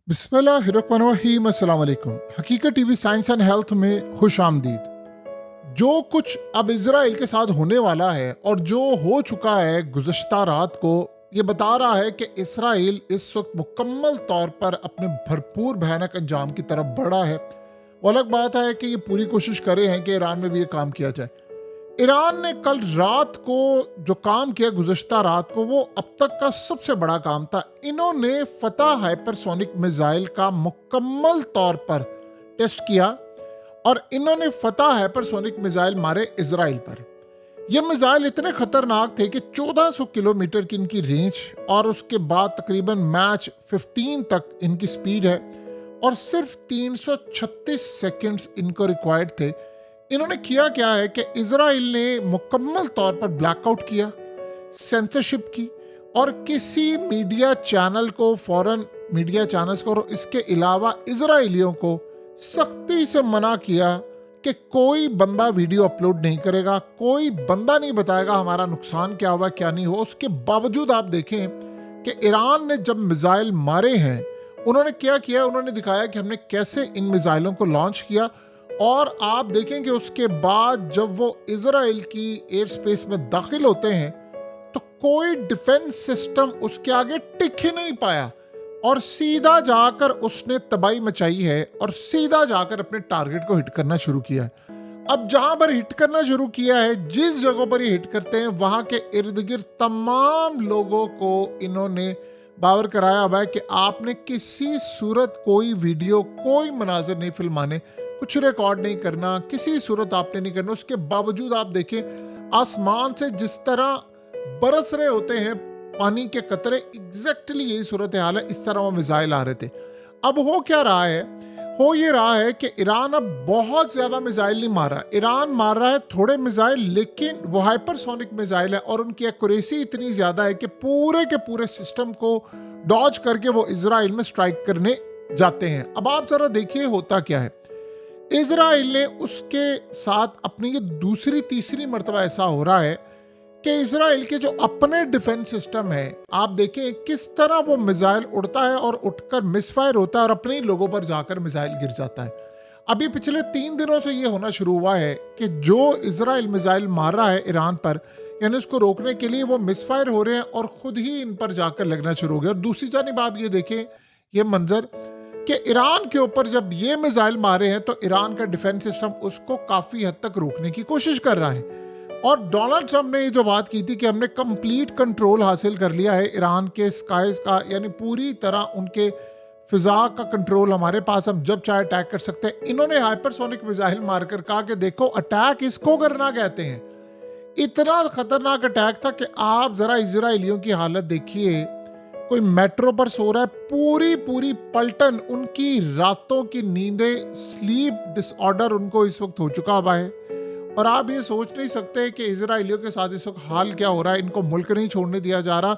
बिस्मिल्लाहिर्रहमानिर्रहीम। अस्सलाम वालेकुम। हकीकत टीवी साइंस एंड हेल्थ में खुश आमदीद। जो कुछ अब इजराइल के साथ होने वाला है और जो हो चुका है गुज़श्ता रात को, ये बता रहा है कि इसराइल इस वक्त मुकम्मल तौर पर अपने भरपूर भयानक अंजाम की तरफ बढ़ा है। वो अलग बात है कि ये पूरी कोशिश करे हैं कि ईरान में भी ये काम किया जाए। ईरान ने कल रात को जो काम किया गुज़श्ता रात को, वो अब तक का सबसे बड़ा काम था। इन्होंने फतह हाइपरसोनिक मिसाइल का मुकम्मल तौर पर टेस्ट किया और इन्होंने फतह हाइपरसोनिक मिसाइल मारे इजराइल पर। ये मिसाइल इतने खतरनाक थे कि 1400 किलोमीटर की इनकी रेंज और उसके बाद तकरीबन मैच 15 तक इनकी स्पीड है और सिर्फ 336 सेकंड्स इनको रिक्वायर्ड थे। इन्होंने किया क्या है कि इजराइल ने मुकम्मल तौर पर ब्लैकआउट किया, सेंसरशिप की और किसी मीडिया चैनल को फौरन मीडिया चैनल्स को और इसके अलावा इजराइलियों को सख्ती से मना किया कि कोई बंदा वीडियो अपलोड नहीं करेगा, कोई बंदा नहीं बताएगा हमारा नुकसान क्या हुआ क्या नहीं हुआ। उसके बावजूद आप देखें कि ईरान ने जब मिसाइल मारे हैं, उन्होंने क्या किया, उन्होंने दिखाया कि हमने कैसे इन मिसाइलों को लॉन्च किया। और आप देखें कि उसके बाद जब वो इजराइल की एयर स्पेस में दाखिल होते हैं तो कोई डिफेंस सिस्टम उसके आगे टिक ही नहीं पाया और सीधा जाकर उसने तबाही मचाई है और सीधा जाकर अपने टारगेट को हिट करना शुरू किया है। अब जहां पर हिट करना शुरू किया है, जिस जगहों पर ये हिट करते हैं, वहां के इर्द गिर्द तमाम लोगों को इन्होंने बावर कराया हुआ है कि आपने किसी सूरत कोई वीडियो, कोई मनाजिर नहीं फिल्माने, कुछ रिकॉर्ड नहीं करना, किसी सूरत आपने नहीं करना। उसके बावजूद आप देखें आसमान से जिस तरह बरस रहे होते हैं पानी के कतरे, एग्जैक्टली यही सूरत हाल है। इस तरह वो मिसाइल आ रहे थे। अब हो क्या रहा है, हो ये रहा है कि ईरान अब बहुत ज्यादा मिसाइल नहीं मार रहा। ईरान मार रहा है थोड़े मिसाइल, लेकिन वो हाइपरसोनिक मिसाइल है और उनकी एक्यूरेसी इतनी ज्यादा है कि पूरे के पूरे सिस्टम को डॉज करके वो इजराइल में स्ट्राइक करने जाते हैं। अब आप जरा देखिए होता क्या है। इजराइल ने उसके साथ अपनी ये दूसरी तीसरी मर्तबा ऐसा हो रहा है कि इजराइल के जो अपने डिफेंस सिस्टम है, आप देखें किस तरह वो मिसाइल उड़ता है और उठकर मिसफायर होता है और अपने ही लोगों पर जाकर मिसाइल गिर जाता है। अभी पिछले 3 दिनों से ये होना शुरू हुआ है कि जो इजराइल मिसाइल मार रहा है ईरान पर, यानी उसको रोकने के लिए वो मिसफायर हो रहे हैं और खुद ही इन पर जाकर लगना शुरू हो गया। और दूसरी जानिब आप ये देखें ये मंजर कि ईरान के ऊपर जब ये मिसाइल मारे हैं तो ईरान का डिफेंस सिस्टम उसको काफी हद तक रोकने की कोशिश कर रहा है। और डोनाल्ड ट्रंप ने ये जो बात की थी कि हमने कंप्लीट कंट्रोल हासिल कर लिया है ईरान के स्काइज का, यानी पूरी तरह उनके फिजा का कंट्रोल हमारे पास, हम जब चाहे अटैक कर सकते हैं। इन्होंने हाइपरसोनिक मिसाइल मारकर कहा कि देखो अटैक इसको करना कहते हैं। इतना खतरनाक अटैक था कि आप जरा इजराइलियों की हालत देखिए। कोई मेट्रो पर सो रहा है, पूरी पूरी पलटन, उनकी रातों की नींदें, स्लीप डिसऑर्डर उनको इस वक्त हो चुका हुआ है। और आप ये सोच नहीं सकते कि इजराइलियों के साथ इस वक्त हाल क्या हो रहा है। इनको मुल्क नहीं छोड़ने दिया जा रहा।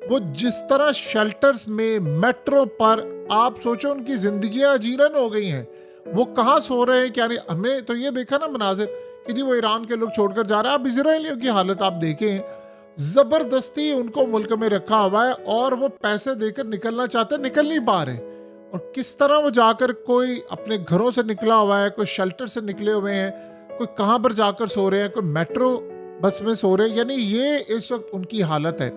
वो जिस तरह शेल्टर्स में, मेट्रो पर, आप सोचो उनकी जिंदगियां जीरन हो गई हैं। वो कहाँ सो रहे हैं क्या नहीं। हमने तो ये देखा ना मनाजिर कि जी वो ईरान के लोग छोड़कर जा रहे हैं। अब इजराइलियों की हालत आप देखें, जबरदस्ती उनको मुल्क में रखा हुआ है और वो पैसे देकर निकलना चाहते हैं, निकल नहीं पा रहे। और किस तरह वो जाकर, कोई अपने घरों से निकला हुआ है, कोई शेल्टर से निकले हुए हैं, कोई कहाँ पर जाकर सो रहे हैं, कोई मेट्रो बस में सो रहे हैं। यानी ये इस वक्त उनकी हालत है।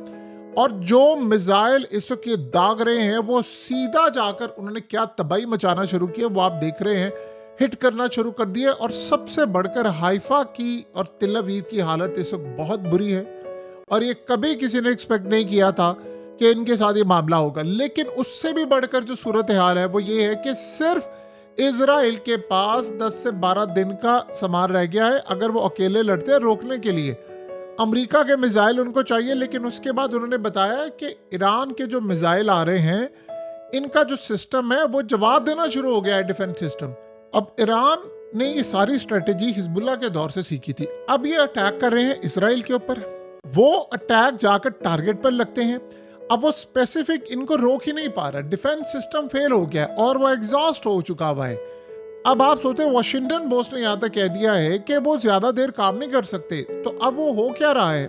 और जो मिसाइल इस वक्त ये दाग रहे हैं, वो सीधा जाकर उन्होंने क्या तबाही मचाना शुरू किया वो आप देख रहे हैं। हिट करना शुरू कर दिया। और सबसे बढ़कर हाइफा की और तिल अवीव की हालत इस वक्त बहुत बुरी है और ये कभी किसी ने एक्सपेक्ट नहीं किया था कि इनके साथ ये मामला होगा। लेकिन उससे भी बढ़कर जो सूरत हाल है वो ये है कि सिर्फ इजराइल के पास 10 से 12 दिन का सामान रह गया है अगर वो अकेले लड़ते हैं रोकने के लिए। अमेरिका के मिसाइल उनको चाहिए, लेकिन उसके बाद उन्होंने बताया कि ईरान के जो मिसाइल आ रहे हैं, इनका जो सिस्टम है वो जवाब देना शुरू हो गया है, डिफेंस सिस्टम। अब ईरान ने ये सारी स्ट्रेटेजी हिजबुल्लाह के दौर से सीखी थी। अब ये अटैक कर रहे हैं इसराइल के ऊपर। वो अटैक जाकर टारगेट पर लगते हैं। अब वो स्पेसिफिक इनको रोक ही नहीं पा रहा। डिफेंस सिस्टम फेल हो गया और वो एग्जॉस्ट हो चुका हुआ है। अब आप सोचते हैं वाशिंगटन पोस्ट ने यहाँ तक कह दिया है कि वो ज्यादा देर काम नहीं कर सकते। तो अब वो हो क्या रहा है,